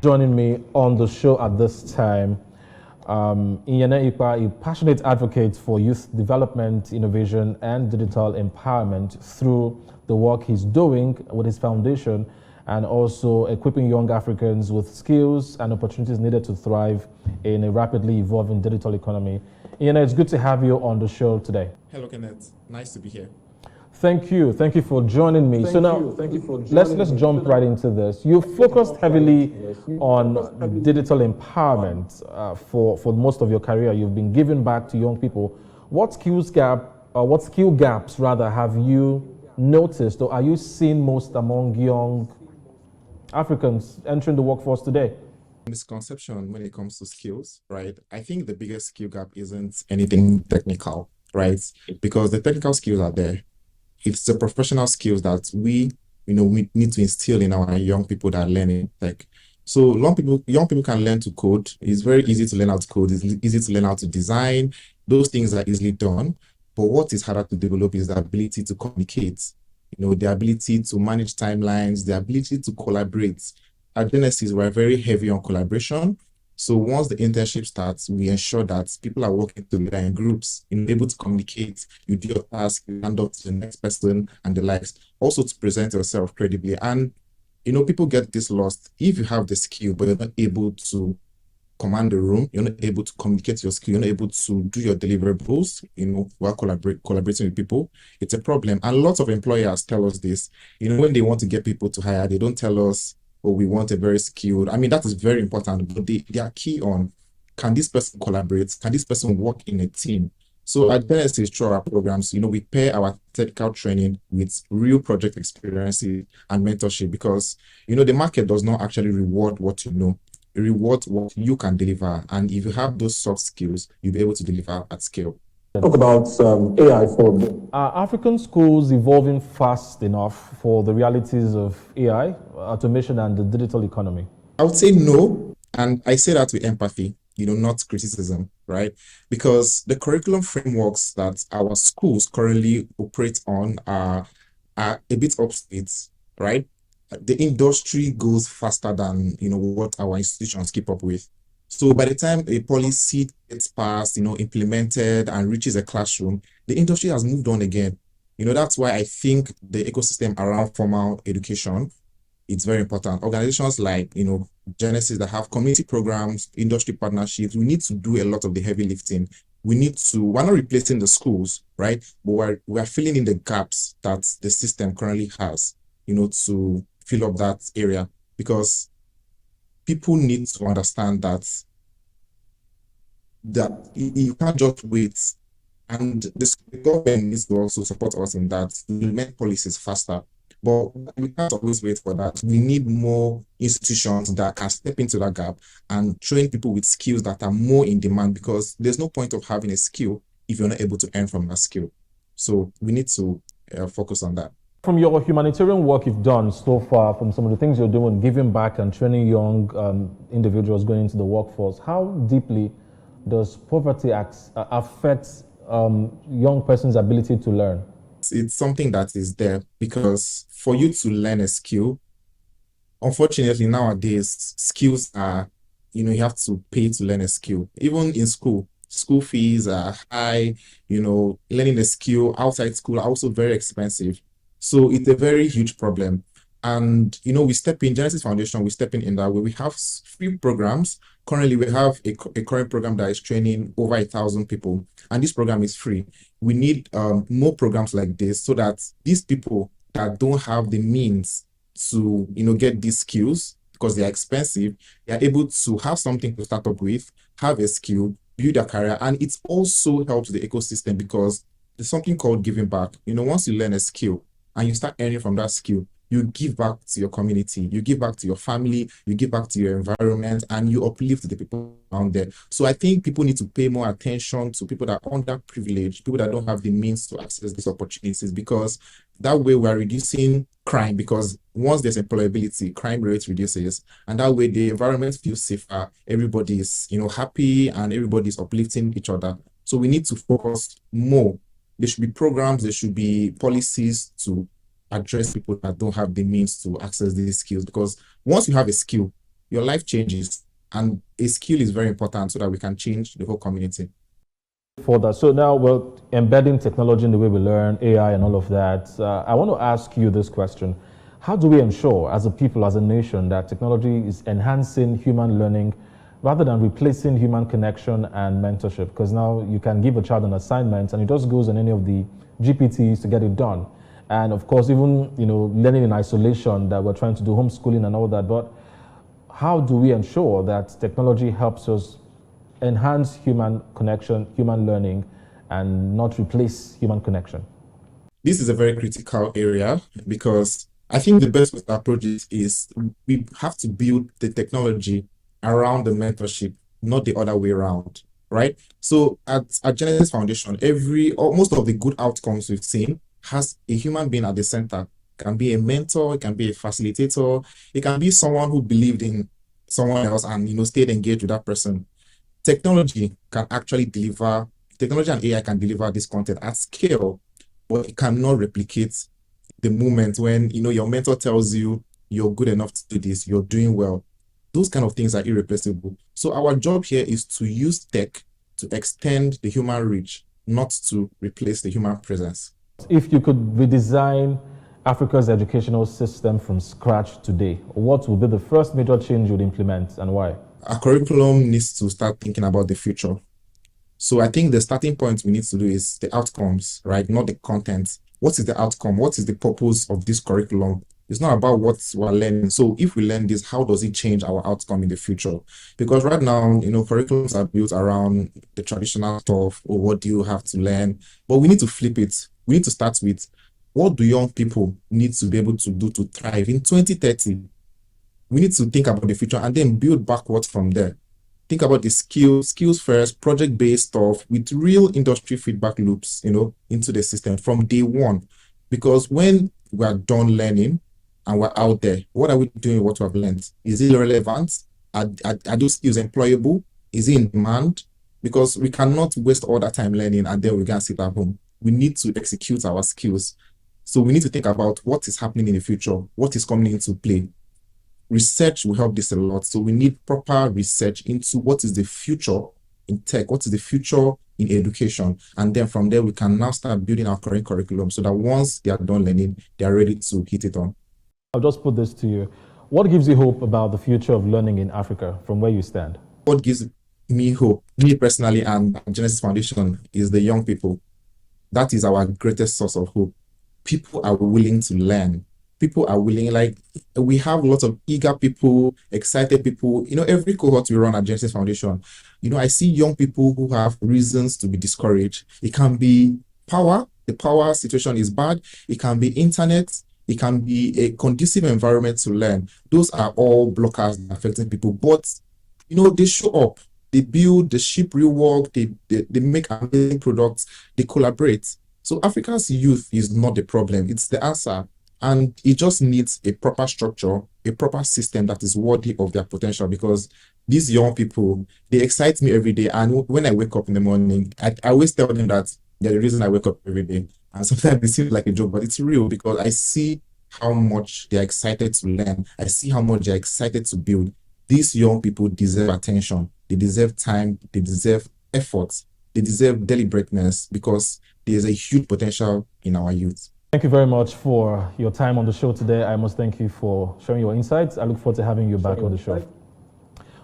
Joining me on the show at this time, Inyene Ikpe, a passionate advocate for youth development, innovation, and digital empowerment through the work he's doing with his foundation and also equipping young Africans with skills and opportunities needed to thrive in a rapidly evolving digital economy. Inyene, it's good to have you on the show today. Hello, Kenneth. Nice to be here. Thank you. Thank you for joining me. Let's jump right into this. You focused heavily on digital empowerment for most of your career. You've been giving back to young people. What skill gaps rather have you noticed, or are you seeing most among young Africans entering the workforce today? Misconception when it comes to skills, right? I think the biggest skill gap isn't anything technical, right? Because the technical skills are there. It's the professional skills that we need to instill in our young people that are learning tech. So young people can learn to code. It's very easy to learn how to code. It's easy to learn how to design. Those things are easily done. But what is harder to develop is the ability to communicate, the ability to manage timelines, the ability to collaborate. At Genesys, we're very heavy on collaboration. So once the internship starts, we ensure that people are working together in groups, able to communicate, you do your task, you hand off to the next person and the likes. Also to present yourself credibly. And, people get this lost. If you have the skill, but you're not able to command the room, you're not able to communicate your skill, you're not able to do your deliverables, while collaborating with people, it's a problem. And lots of employers tell us this. When they want to get people to hire, they don't tell us, oh, we want a very skilled. I mean, that is very important, but they are key on, can this person collaborate? Can this person work in a team? So at Genesys, through our programs, we pair our technical training with real project experiences and mentorship because, the market does not actually reward what you know. It rewards what you can deliver. And if you have those soft skills, you'll be able to deliver at scale. Talk about AI for a bit. Are African schools evolving fast enough for the realities of AI, automation, and the digital economy? I would say no. And I say that with empathy, not criticism, right? Because the curriculum frameworks that our schools currently operate on are a bit obsolete, right? The industry goes faster than, what our institutions keep up with. So by the time a policy gets passed, implemented and reaches a classroom, the industry has moved on again. That's why I think the ecosystem around formal education, it's very important. Organizations like, Genesys that have community programs, industry partnerships, we need to do a lot of the heavy lifting. We're not replacing the schools, right? But we're filling in the gaps that the system currently has, to fill up that area because people need to understand that you can't just wait. And the government needs to also support us in that to implement policies faster. But we can't always wait for that. We need more institutions that can step into that gap and train people with skills that are more in demand because there's no point of having a skill if you're not able to earn from that skill. So we need to focus on that. From your humanitarian work you've done so far, from some of the things you're doing, giving back and training young individuals going into the workforce, how deeply does poverty affect young person's ability to learn? It's something that is there because for you to learn a skill, unfortunately nowadays, skills are, you have to pay to learn a skill. Even in school fees are high, learning a skill outside school are also very expensive. So it's a very huge problem. And, we step in, Genesys Foundation, we step in that way. We have free programs. Currently, we have a current program that is training over 1,000 people. And this program is free. We need more programs like this so that these people that don't have the means to, get these skills because they are expensive, they are able to have something to start up with, have a skill, build a career. And it also helps the ecosystem because there's something called giving back. Once you learn a skill, and you start earning from that skill, you give back to your community, you give back to your family, you give back to your environment, and you uplift the people around there. So I think people need to pay more attention to people that are underprivileged, people that don't have the means to access these opportunities, because that way we are reducing crime, because once there's employability, crime rate reduces, and that way the environment feels safer, everybody is happy, and everybody is uplifting each other. So we need to focus more. There should be programs, there should be policies to address people that don't have the means to access these skills. Because once you have a skill, your life changes. And a skill is very important so that we can change the whole community. For that, so now we're embedding technology in the way we learn, AI and all of that. I want to ask you this question. How do we ensure, as a people, as a nation, that technology is enhancing human learning rather than replacing human connection and mentorship? Because now you can give a child an assignment and it just goes on any of the GPTs to get it done. And of course, even learning in isolation, that we're trying to do homeschooling and all that. But how do we ensure that technology helps us enhance human connection, human learning, and not replace human connection? This is a very critical area because I think the best way to approach it is we have to build the technology around the mentorship, not the other way around, right? So at Genesys Foundation, most of the good outcomes we've seen has a human being at the center. It can be a mentor, it can be a facilitator, it can be someone who believed in someone else and stayed engaged with that person. Technology and AI can deliver this content at scale, but it cannot replicate the moment when your mentor tells you you're good enough to do this, you're doing well. Those kind of things are irreplaceable. So our job here is to use tech to extend the human reach, not to replace the human presence. If you could redesign Africa's educational system from scratch today, what would be the first major change you'd implement and why? Our curriculum needs to start thinking about the future. So I think the starting point we need to do is the outcomes, right? Not the content. What is the outcome? What is the purpose of this curriculum? It's not about what we're learning. So if we learn this, how does it change our outcome in the future? Because right now, curriculums are built around the traditional stuff, or what do you have to learn? But we need to flip it. We need to start with, what do young people need to be able to do to thrive in 2030? We need to think about the future and then build backwards from there. Think about the skills first, project-based stuff with real industry feedback loops, into the system from day one. Because when we are done learning and we're out there, what are we doing with what we have learned? Is it relevant? Are those skills employable? Is it in demand? Because we cannot waste all that time learning and then we can sit at home. We need to execute our skills. So we need to think about what is happening in the future, what is coming into play. Research will help this a lot. So we need proper research into what is the future in tech, what is the future in education. And then from there, we can now start building our current curriculum so that once they are done learning, they are ready to hit it on. I'll just put this to you. What gives you hope about the future of learning in Africa from where you stand? What gives me hope, me personally and Genesys Foundation, is the young people. That is our greatest source of hope. People are willing to learn. People are willing, we have lots of eager people, excited people. Every cohort we run at Genesys Foundation, I see young people who have reasons to be discouraged. It can be power. The power situation is bad. It can be internet. It can be a conducive environment to learn. Those are all blockers affecting people. But, they show up. They build, they ship real work. They make amazing products. They collaborate. So Africa's youth is not the problem. It's the answer. And it just needs a proper structure, a proper system that is worthy of their potential, because these young people, they excite me every day. And when I wake up in the morning, I always tell them that they're the reason I wake up every day. And sometimes it seems like a joke, but it's real because I see how much they're excited to learn. I see how much they're excited to build. These young people deserve attention. They deserve time. They deserve effort. They deserve deliberateness because there's a huge potential in our youth. Thank you very much for your time on the show today. I must thank you for sharing your insights. I look forward to having you back on the show.